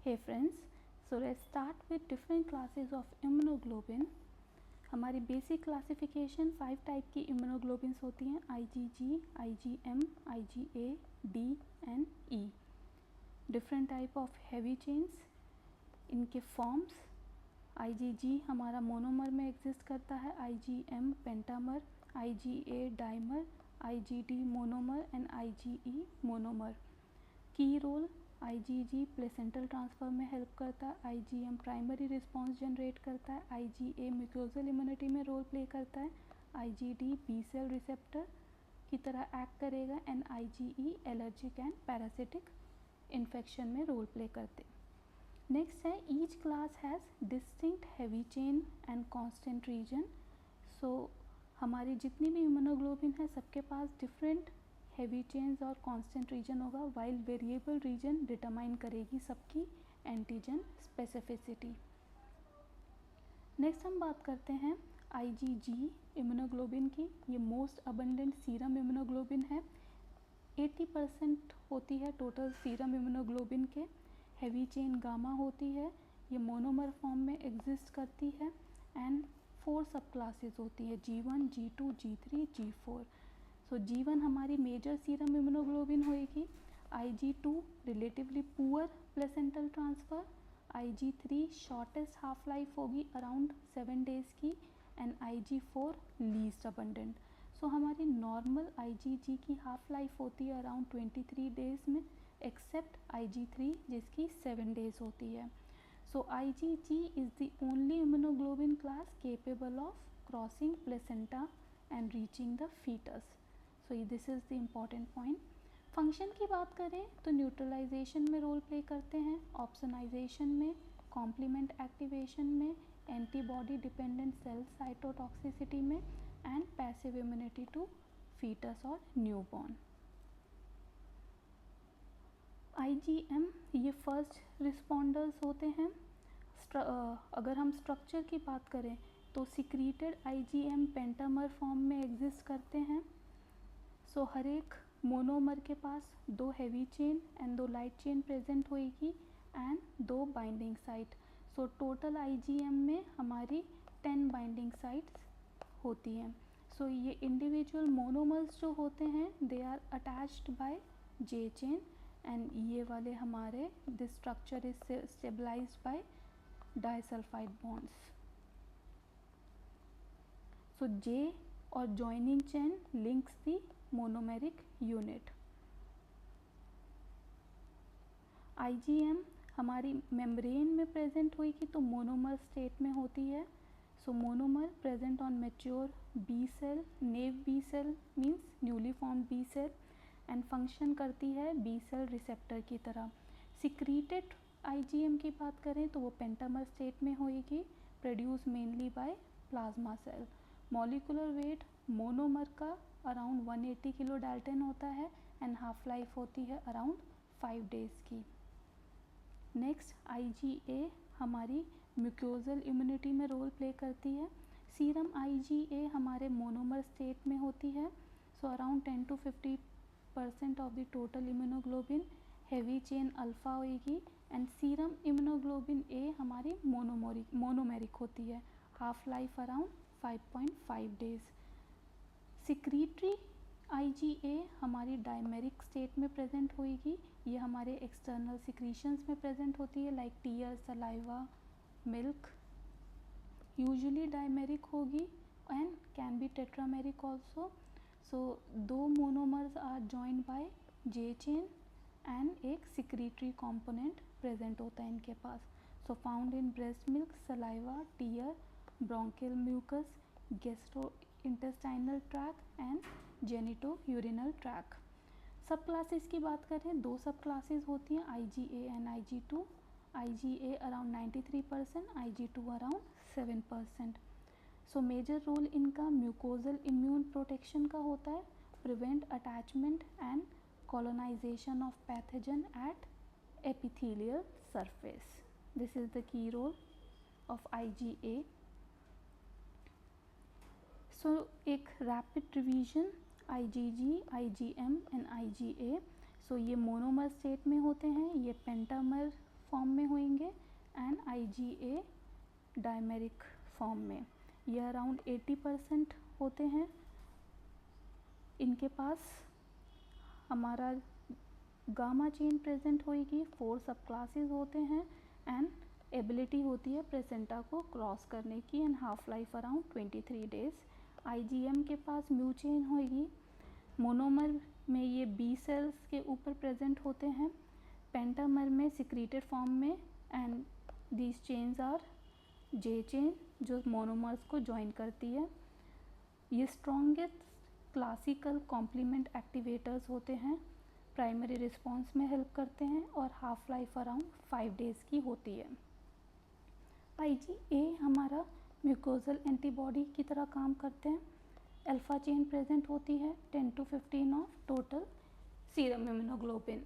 Hey friends, so let's start with different classes of immunoglobulin. हमारी basic classification 5 type की immunoglobins होती हैं IgG, IgM, IgA, D and E. Different type of heavy chains, इनके forms. IgG हमारा monomer में exist करता है, IgM pentamer, IgA dimer, IgD monomer and IgE monomer. की रोल, IgG प्लेसेंटल ट्रांसफ़र में हेल्प करता है, IgM प्राइमरी रिस्पॉन्स जनरेट करता है, IgA म्यूकोजल इम्यूनिटी में रोल प्ले करता है, IgD बी सेल रिसेप्टर की तरह एक्ट करेगा and IgE allergic and parasitic infection में रोल प्ले करते. नेक्स्ट है each class has distinct heavy chain and constant region. So हमारी जितनी भी इम्यूनोग्लोबिन है सबके पास डिफरेंट हैवी चेन्स और कांस्टेंट रीजन होगा, वाइल वेरिएबल रीजन डिटरमाइन करेगी सबकी एंटीजन स्पेसिफिसिटी. नेक्स्ट हम बात करते हैं IgG इम्यूनोग्लोबिन की. ये मोस्ट अबंडेंट सीरम इम्यूनोग्लोबिन है. 80% होती है टोटल सीरम इम्यूनोग्लोबिन के. हैवी चेन गामा होती है, ये मोनोमर फॉर्म में एग्जिस्ट करती है एंड 4 सब क्लासेस होती है, G1, G2, G3, G4. सो G1 हमारी मेजर सीरम इम्यूनोग्लोबिन होएगी, Ig2 relatively poor placental transfer, Ig3 shortest half life होगी अराउंड 7 डेज़ की एंड Ig4 लीस्ट अबंडेंट. सो हमारी नॉर्मल IgG की हाफ लाइफ होती है अराउंड 23 डेज़ में, एक्सेप्ट Ig3 जिसकी 7 डेज़ होती है. So IgG is the only immunoglobin class capable of crossing placenta and reaching the foetus. So this is the important point. Function की बात करें तो न्यूट्रलाइजेशन में रोल प्ले करते हैं, ऑप्सोनाइजेशन में, कॉम्प्लीमेंट एक्टिवेशन में, एंटीबॉडी डिपेंडेंट सेल साइटोटॉक्सिसिटी में and passive immunity to fetus और न्यूबॉर्न. IgM ये फर्स्ट रिस्पॉन्डर्स होते हैं. अगर हम स्ट्रक्चर की बात करें तो सिक्रीटेड IgM पेंटामर फॉर्म में एग्जिस्ट करते हैं. सो हर एक मोनोमर के पास 2 heavy chain and 2 light chain present होएगी and 2 binding site. So total IgM में हमारी 10 बाइंडिंग साइट्स होती हैं. सो ये इंडिविजुअल मोनोमर्स जो होते हैं they are attached by J chain and ये वाले हमारे this structure is stabilized by disulfide bonds. So J और joining chain links the monomeric unit. IgM हमारी मेम्ब्रेन में प्रेजेंट हुई तो मोनोमर स्टेट में होती है. So monomer present on mature B cell, naive B cell means newly formed B cell and function करती है बी सेल रिसेप्टर की तरह. सिक्रीटेड IgM की बात करें तो वो पेंटामर स्टेट में होएगी, produce mainly by plasma cell. Molecular weight monomer का अराउंड 180 किलो डाल्टन होता है एंड हाफ लाइफ होती है अराउंड 5 डेज़ की. नेक्स्ट IgA हमारी म्यूकोजल इम्यूनिटी में रोल प्ले करती है. सीरम IgA हमारे मोनोमर स्टेट में होती है. So around 10 to 50% of the total immunoglobin heavy chain alpha होएगी एंड सीरम इम्यूनोग्लोबिन A हमारी मोनोमेरिक होती है, half life around 5.5 days. Secretory IgA हमारी डायमेरिक स्टेट में प्रेजेंट होएगी, ये हमारे एक्सटर्नल सिक्रीशंस में प्रेजेंट होती है like tear, saliva, milk. Usually dimeric होगी and can be tetrameric also. So 2 monomers are joined by J chain and एक सिक्रीटरी कॉम्पोनेंट प्रेजेंट होता है इनके पास. So found in breast milk, saliva, tear, bronchial mucus, gastrointestinal tract and genito urinal tract. Sub classes की बात करें 2 sub classes होती हैं IgA and Ig2. IgA around 93%, Ig2 around 7%. So major role इनका म्यूकोजल इम्यून प्रोटेक्शन का होता है, prevent attachment and colonisation of pathogen at epithelial surface. This is the key role of IgA. So एक rapid revision, IgG, IgM and IgA. So ये monomer state में होते हैं, ये पेंटामर फॉर्म में होंगे एंड IgA डायमेरिक फॉर्म में। ये अराउंड 80% होते हैं। इनके पास हमारा गामा चेन प्रेजेंट होएगी, 4 सब क्लासेस होते हैं एंड एबिलिटी होती है प्लेसेंटा को क्रॉस करने की and half life around 23 days. IgM के पास म्यू चेन होएगी। मोनोमर में ये B सेल्स के ऊपर प्रेजेंट होते हैं, पेंटामर में सिक्रीटेड फॉर्म में and these chains are J chain जो मोनोमर्स को ज्वाइन करती है। ये स्ट्रॉन्गेस्ट क्लासिकल कॉम्प्लीमेंट एक्टिवेटर्स होते हैं, प्राइमरी रिस्पॉन्स में हेल्प करते हैं और हाफ लाइफ अराउंड 5 डेज़ की होती है। IgA हमारा म्यूकोजल एंटीबॉडी की तरह काम करते हैं। अल्फा चेन प्रेजेंट होती है 10 to 15 of total serum immunoglobin.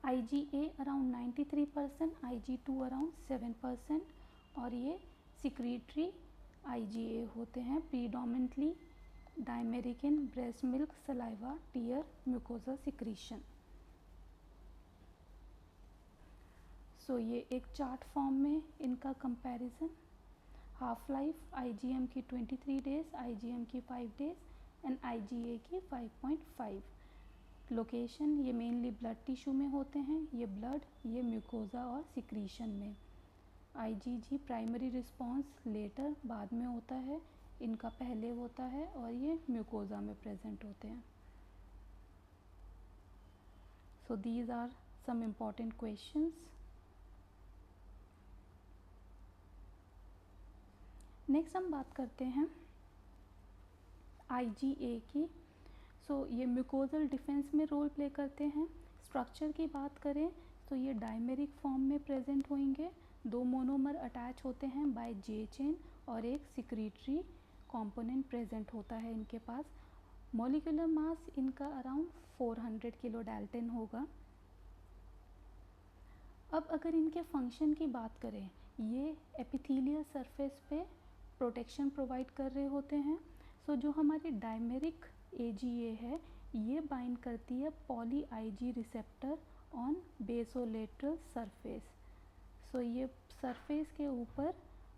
IgA around 93%, IG2 around 7% और ये सिक्रीटरी IgA होते हैं, predominantly dimeric in breast milk, saliva, tear, mucosa secretion. So ये एक चार्ट फॉर्म में इनका कंपैरिजन। हाफ लाइफ IgM की 23 डेज, IgM की 5 डेज एंड IgA की 5.5। लोकेशन ये मेनली ब्लड टिश्यू में होते हैं, ये ब्लड, ये म्यूकोजा और सिक्रीशन में। IgG प्राइमरी रिस्पॉन्स लेटर बाद में होता है, इनका पहले होता है और ये म्यूकोजा में प्रेजेंट होते हैं। So these are some important questions. Next हम बात करते हैं IgA की। ये म्यूकोजल डिफेंस में रोल प्ले करते हैं। स्ट्रक्चर की बात करें तो ये डायमेरिक फॉर्म में प्रेजेंट होंगे, 2 मोनोमर अटैच होते हैं बाय J चेन और एक सिक्रीटरी कंपोनेंट प्रेजेंट होता है इनके पास। मॉलिक्यूलर मास इनका अराउंड 400 किलो डाल्टन होगा। अब अगर इनके फंक्शन की बात करें, ये एपिथेलियल सरफेस पे प्रोटेक्शन प्रोवाइड कर रहे होते हैं। जो हमारी डायमेरिक AGA है ये बाइंड करती है poly IG receptor on basolateral surface. ये सरफेस के ऊपर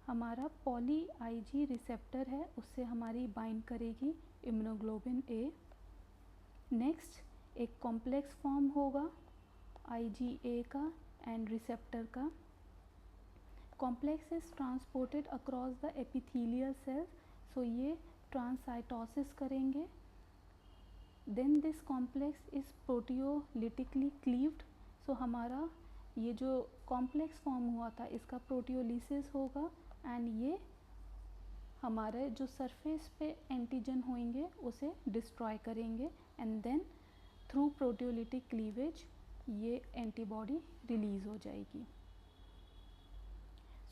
हमारा पॉली IG रिसेप्टर है, उससे हमारी बाइंड करेगी इम्यूनोग्लोबिन A। नेक्स्ट एक कॉम्प्लेक्स फॉर्म होगा IgA का एंड रिसेप्टर का। Complex is transported across the epithelial cells, ये ट्रांसाइटोसिस करेंगे। Then this complex is proteolytically cleaved. हमारा ये जो कॉम्प्लेक्स फॉर्म हुआ था इसका प्रोटियोलिसिस होगा एंड ये हमारे जो सरफेस पे एंटीजन होंगे उसे डिस्ट्रॉय करेंगे and then through proteolytic cleavage ये एंटीबॉडी रिलीज़ हो जाएगी।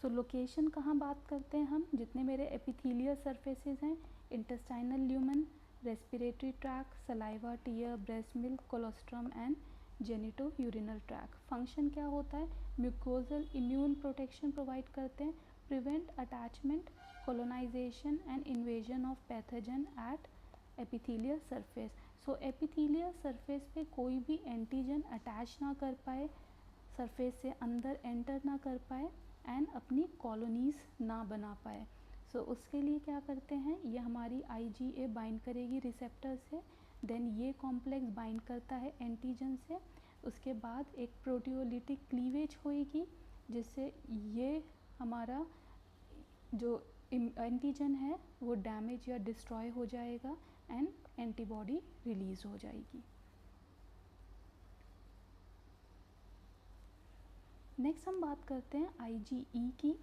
लोकेशन कहाँ बात करते हैं हम, जितने मेरे एपिथेलियल सरफेसेस हैं, intestinal lumen, respiratory tract, saliva, tear, breast milk, colostrum and genito urinal tract. Function क्या होता है, म्यूकोजल इम्यून प्रोटेक्शन प्रोवाइड करते हैं, prevent attachment, colonisation and invasion of pathogen at epithelial surface. Epithelial surface पे कोई भी antigen attach ना कर पाए, सरफेस से अंदर एंटर ना कर पाए एंड अपनी कॉलोनीज़ ना बना पाए। उसके लिए क्या करते हैं, ये हमारी IgA बाइंड करेगी रिसेप्टर से, देन ये कॉम्प्लेक्स बाइंड करता है एंटीजन से, उसके बाद एक प्रोटियोलिटिक क्लीवेज होएगी जिससे ये हमारा जो एंटीजन है वो डैमेज या डिस्ट्रॉय हो जाएगा एंड एंटीबॉडी रिलीज़ हो जाएगी। नेक्स्ट हम बात करते हैं IgE की।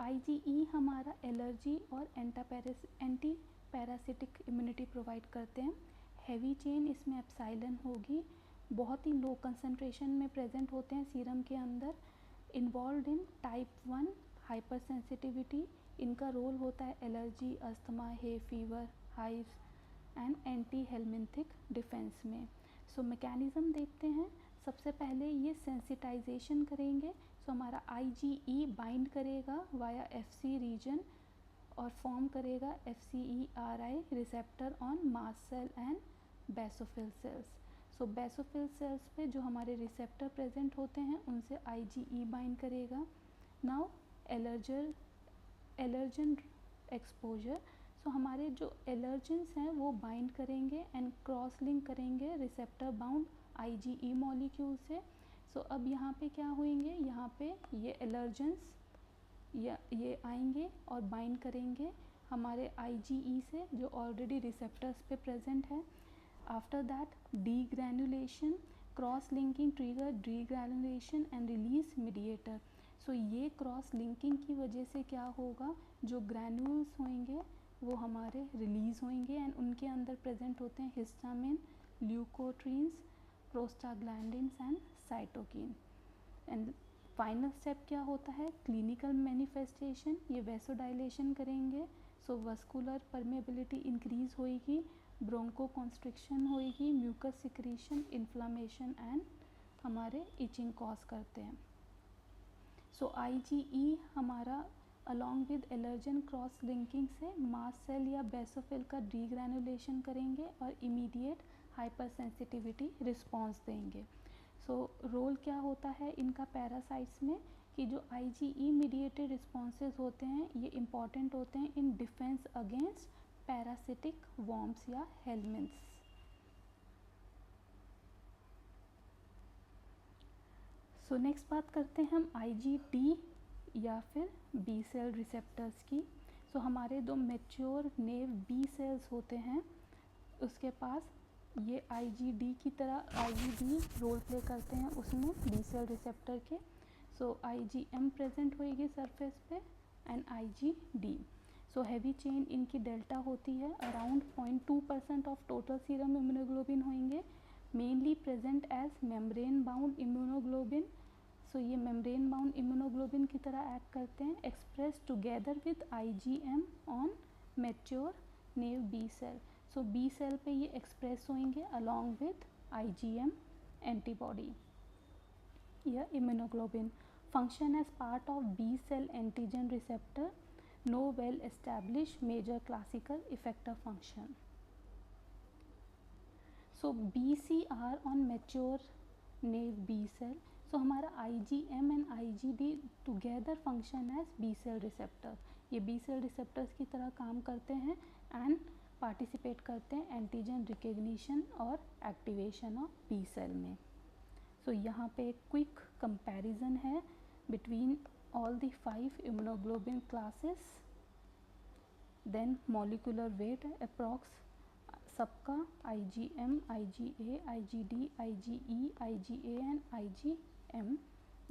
IgE हमारा एलर्जी और एंटी पैरासिटिक इम्यूनिटी प्रोवाइड करते हैं। हैवी चेन इसमें एप्सिलॉन होगी, बहुत ही लो कंसंट्रेशन में प्रेजेंट होते हैं सीरम के अंदर। Involve in type 1 hyper sensitivity, इनका रोल होता है allergy, asthma, hay fever, hives and anti helminthic defence में। मैकेनिज़्म देखते हैं, सबसे पहले ये सेंसिटाइजेशन करेंगे। हमारा IgE बाइंड करेगा वाया FC रीजन और फॉर्म करेगा FCERI receptor on mast cell and basophil cells. So basophil cells पे जो हमारे रिसेप्टर प्रेजेंट होते हैं उनसे IgE बाइंड करेगा. Now allergen exposure. सो हमारे जो एलर्जेंस हैं वो बाइंड करेंगे एंड क्रॉस लिंक करेंगे रिसेप्टर बाउंड IgE मॉलिक्यूल से. सो अब यहाँ पे क्या होंगे, यहाँ पे ये एलर्जेंस ये आएंगे और बाइंड करेंगे हमारे IgE से जो ऑलरेडी रिसेप्टर्स पे प्रेजेंट है. After that degranulation, cross linking trigger degranulation and release mediator. So ये क्रॉस लिंकिंग की वजह से क्या होगा, जो ग्रैन्यूल्स होंगे वो हमारे रिलीज़ होंगे एंड उनके अंदर प्रेजेंट होते हैं histamine, leukotrienes, prostaglandins and cytokine. And final step क्या होता है, क्लिनिकल मैनिफेस्टेशन. ये वेसोडाइलेशन करेंगे. सो वस्कुलर परमेबिलिटी इंक्रीज होएगी, ब्रोंको कॉन्स्ट्रिक्शन होएगी, म्यूकस सिक्रीशन, इन्फ्लामेशन एंड हमारे इचिंग कॉज करते हैं. सो IgE हमारा along with allergen cross linking से मास्ट सेल या बेसोफिल का डीग्रैनुलेशन करेंगे और इमीडिएट हाइपर सेंसिटिविटी रिस्पॉन्स देंगे. सो रोल क्या होता है इनका पैरासाइट्स में, कि जो IgE मीडिएटेड रिस्पॉन्सेज होते हैं ये इम्पॉर्टेंट होते हैं in defence against parasitic worms या हेलमिंथ्स. सो नेक्स्ट बात करते हैं हम IgD या फिर बी सेल रिसेप्टर्स की. सो हमारे दो मैच्योर नेव बी सेल्स होते हैं, उसके पास ये IgD की तरह IgD रोल प्ले करते हैं उसमें बी सेल रिसेप्टर के. सो IgM प्रेजेंट होएगी सरफेस पे and IgD. So heavy chain इनकी डेल्टा होती है, around 0.2% of total serum immunoglobin होंगे, mainly present as membrane bound immunoglobin. So ये मेम्ब्रेन बाउंड इम्यूनोग्लोबिन की तरह एक्ट करते हैं, express together with IgM on mature naive B cell. So B cell पे ये एक्सप्रेस होंगे अलॉन्ग विद IgM एंटीबॉडी या immunoglobin. Function as part of B cell antigen receptor, no well establish major classical effector function. So BCR on mature naive B cell. So हमारा IgM and IgD together function as B cell receptor. ये B cell receptors की तरह काम करते हैं and participate करते हैं antigen recognition और एक्टिवेशन ऑफ बी सेल में. सो यहाँ पे एक क्विक कंपैरिजन है between all the 5 immunoglobin classes. Then molecular weight approx सबका IgM, IgA, IgD, IgE, IgA and IgM.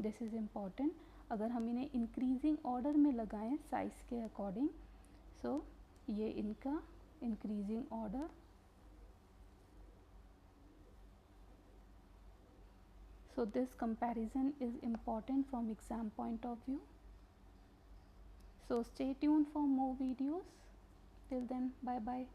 This is important. अगर हम इन्हें इंक्रीजिंग ऑर्डर में लगाएं साइज़ के अकॉर्डिंग, सो ये इनका increasing order. So this comparison is important from exam point of view. So stay tuned for more videos. Till then, bye bye.